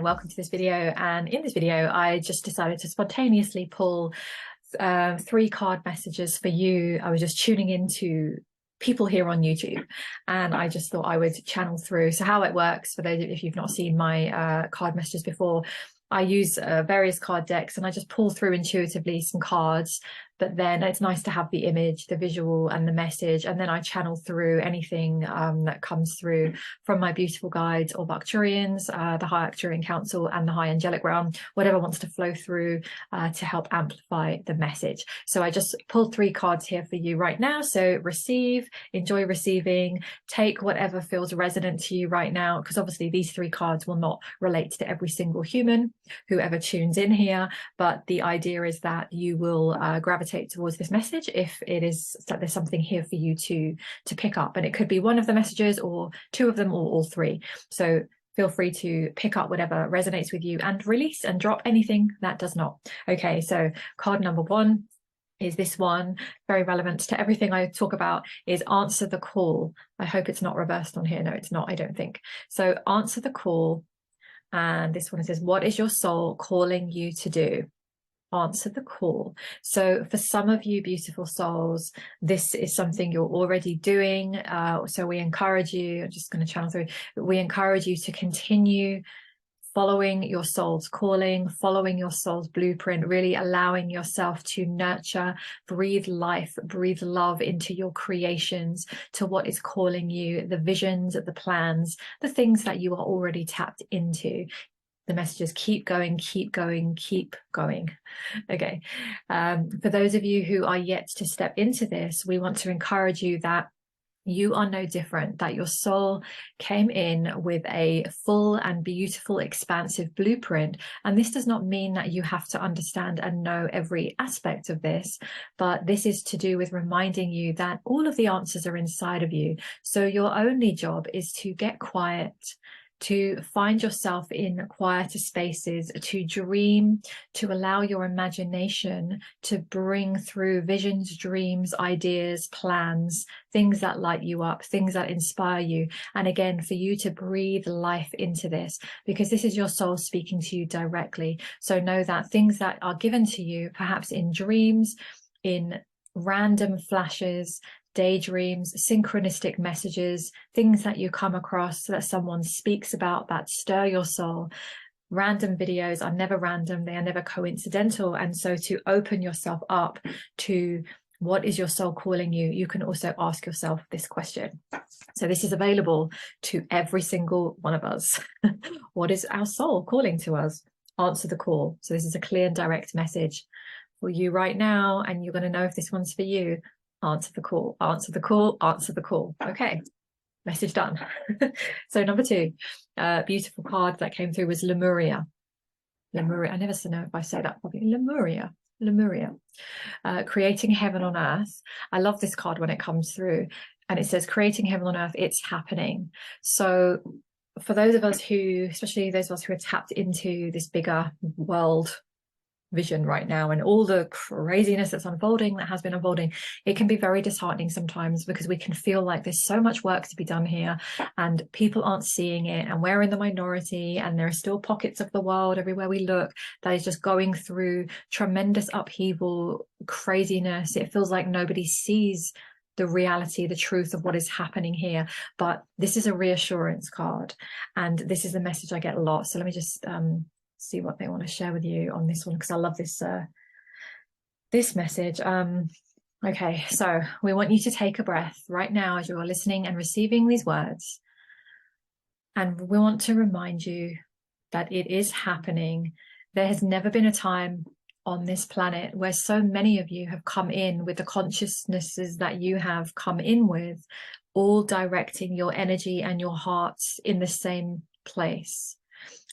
welcome to this video. And in this video, I just decided to spontaneously pull 3 card messages for you. I was just tuning into people here on YouTube, and I just thought I would channel through. So how it works, for those if you've not seen my card messages before, I use various card decks and I just pull through intuitively some cards, but then it's nice to have the image, the visual and the message, and then I channel through anything that comes through from my beautiful guides or Arcturians, the High Arcturian Council and the High Angelic realm, whatever wants to flow through to help amplify the message. So I just pulled 3 cards here for you right now. So receive, enjoy receiving, take whatever feels resonant to you right now, because obviously these 3 cards will not relate to every single human whoever tunes in here, but the idea is that you will gravitate towards this message if it is that there's something here for you to pick up. And it could be one of the messages or 2 of them or all 3. So feel free to pick up whatever resonates with you and release and drop anything that does not. Okay, so card number 1 is this one, very relevant to everything I talk about, is answer the call. I hope it's not reversed on here. No, it's not, I don't think. So answer the call. And this one says, what is your soul calling you to do? Answer the call. So for some of you beautiful souls, this is something you're already doing. So we encourage you, I'm just going to channel through, we encourage you to continue following your soul's calling, following your soul's blueprint, really allowing yourself to nurture, breathe life, breathe love into your creations, to what is calling you, the visions, the plans, the things that you are already tapped into. The messages keep going, keep going, keep going. Okay. For those of you who are yet to step into this, we want to encourage you that you are no different, that your soul came in with a full and beautiful, expansive blueprint. And this does not mean that you have to understand and know every aspect of this, but this is to do with reminding you that all of the answers are inside of you. So your only job is to get quiet, to find yourself in quieter spaces, to dream, to allow your imagination to bring through visions, dreams, ideas, plans, things that light you up, things that inspire you. And again, for you to breathe life into this, because this is your soul speaking to you directly. So know that things that are given to you, perhaps in dreams, in random flashes, daydreams, synchronistic messages, things that you come across that someone speaks about that stir your soul. Random videos are never random, they are never coincidental. And so to open yourself up to what is your soul calling you, you can also ask yourself this question. So this is available to every single one of us. What is our soul calling to us? Answer the call. So this is a clear and direct message for you right now, and you're going to know if this one's for you. Answer the call, answer the call, answer the call. Okay, message done. So number 2, beautiful card that came through was Lemuria. Lemuria, I never know if I say that properly. Lemuria, Lemuria. Creating heaven on earth. I love this card when it comes through, and it says creating heaven on earth, it's happening. So for those of us who, especially those of us who are tapped into this bigger world vision right now and all the craziness that's unfolding, that has been unfolding, it can be very disheartening sometimes, because we can feel like there's so much work to be done here and people aren't seeing it, and we're in the minority, and there are still pockets of the world everywhere we look that is just going through tremendous upheaval, craziness. It feels like nobody sees the reality, the truth of what is happening here. But this is a reassurance card, and this is the message I get a lot. So let me just see what they want to share with you on this one, because I love this this message. Okay, so we want you to take a breath right now as you're listening and receiving these words, and we want to remind you that it is happening. There has never been a time on this planet where so many of you have come in with the consciousnesses that you have come in with, all directing your energy and your hearts in the same place.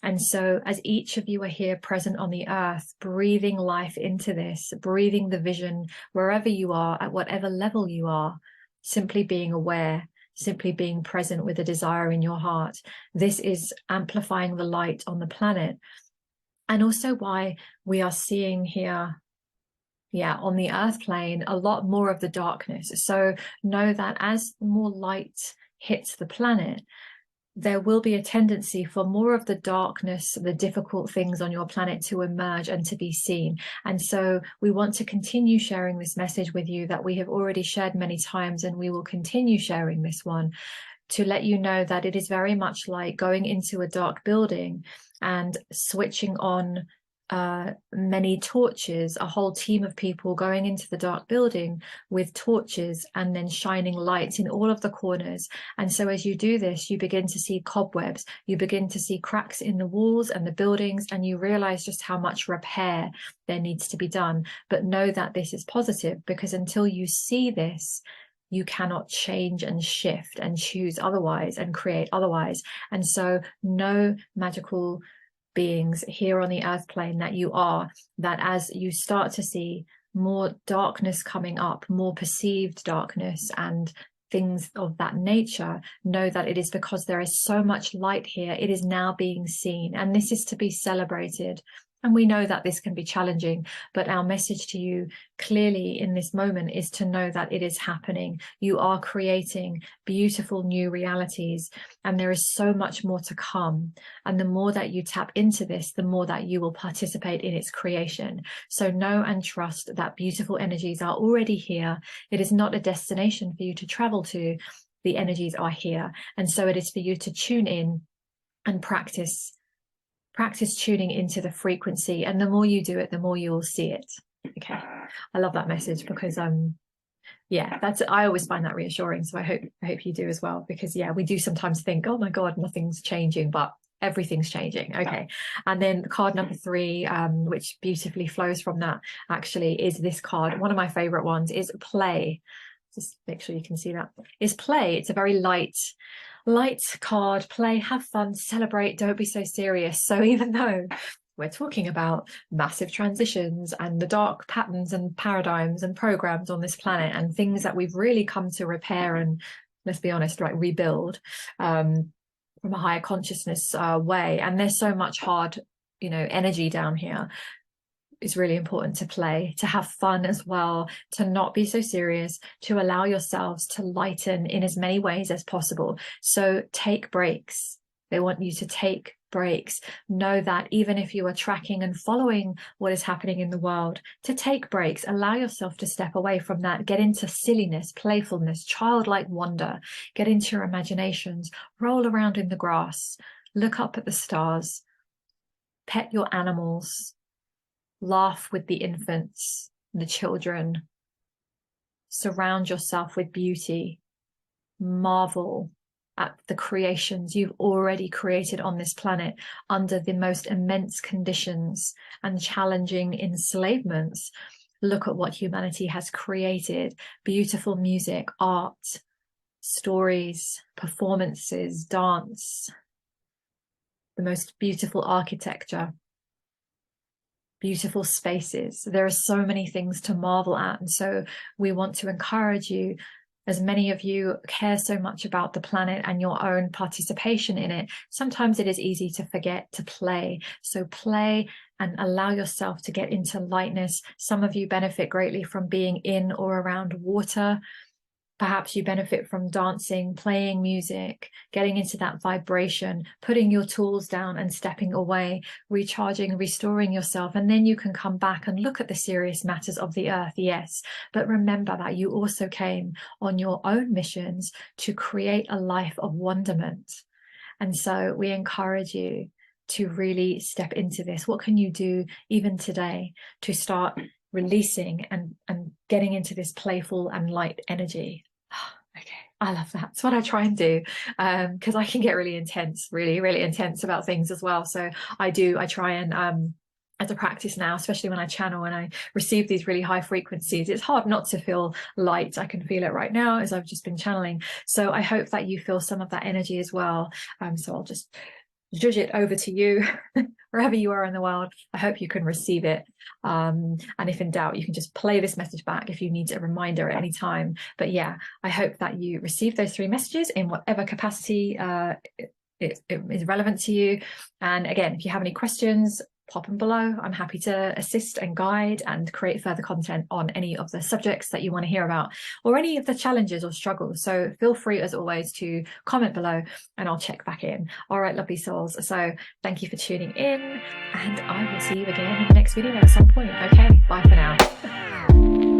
And so as each of you are here present on the earth, breathing life into this, breathing the vision wherever you are, at whatever level you are, simply being aware, simply being present with a desire in your heart, this is amplifying the light on the planet. And also why we are seeing here, on the earth plane, a lot more of the darkness. So know that as more light hits the planet, there will be a tendency for more of the darkness, the difficult things on your planet to emerge and to be seen. And so we want to continue sharing this message with you that we have already shared many times, and we will continue sharing this one to let you know that it is very much like going into a dark building and switching on many torches, a whole team of people going into the dark building with torches and then shining lights in all of the corners. And so as you do this, you begin to see cobwebs, you begin to see cracks in the walls and the buildings, and you realize just how much repair there needs to be done. But know that this is positive, because until you see this, you cannot change and shift and choose otherwise and create otherwise. And so no magical beings here on the earth plane that you are, that as you start to see more darkness coming up, more perceived darkness and things of that nature, know that it is because there is so much light here. It is now being seen, and this is to be celebrated. And we know that this can be challenging, but our message to you clearly in this moment is to know that it is happening. You are creating beautiful new realities, and there is so much more to come. And the more that you tap into this, the more that you will participate in its creation. So know and trust that beautiful energies are already here. It is not a destination for you to travel to. The energies are here. And so it is for you to tune in and practice tuning into the frequency, and the more you do it, the more you will see it. Okay, I love that message, because yeah, I always find that reassuring. So I hope you do as well, because yeah, we do sometimes think, oh my god, nothing's changing, but everything's changing. Okay, and then card number 3, which beautifully flows from that, actually, is this card. One of my favorite ones is play. Just make sure you can see that. Is play. It's a very light card. Play, have fun, celebrate, don't be so serious. So even though we're talking about massive transitions and the dark patterns and paradigms and programs on this planet and things that we've really come to repair and, let's be honest, like rebuild from a higher consciousness way, and there's so much hard, energy down here, it's really important to play, to have fun as well, to not be so serious, to allow yourselves to lighten in as many ways as possible. So take breaks. They want you to take breaks. Know that even if you are tracking and following what is happening in the world, to take breaks, allow yourself to step away from that, get into silliness, playfulness, childlike wonder, get into your imaginations, roll around in the grass, look up at the stars, pet your animals, laugh with the infants, the children, surround yourself with beauty, marvel at the creations you've already created on this planet under the most immense conditions and challenging enslavements. Look at what humanity has created: beautiful music, art, stories, performances, dance, the most beautiful architecture, beautiful spaces. There are so many things to marvel at. And so we want to encourage you, as many of you care so much about the planet and your own participation in it, sometimes it is easy to forget to play. So play and allow yourself to get into lightness. Some of you benefit greatly from being in or around water. Perhaps you benefit from dancing, playing music, getting into that vibration, putting your tools down and stepping away, recharging, restoring yourself. And then you can come back and look at the serious matters of the earth, yes. But remember that you also came on your own missions to create a life of wonderment. And so we encourage you to really step into this. What can you do even today to start releasing and getting into this playful and light energy? Okay, I love that. It's what I try and do, because I can get really intense, really intense about things as well. So I try and as a practice now, especially when I channel and I receive these really high frequencies, it's hard not to feel light. I can feel it right now as I've just been channeling. So I hope that you feel some of that energy as well. So I'll just judge it over to you wherever you are in the world. I hope you can receive it. And if in doubt, you can just play this message back if you need a reminder at any time. But yeah, I hope that you receive those 3 messages in whatever capacity it is relevant to you. And again, if you have any questions, pop them below. I'm happy to assist and guide and create further content on any of the subjects that you want to hear about, or any of the challenges or struggles. So feel free, as always, to comment below and I'll check back in. All right, lovely souls. So thank you for tuning in, and I will see you again in the next video at some point. Okay, bye for now.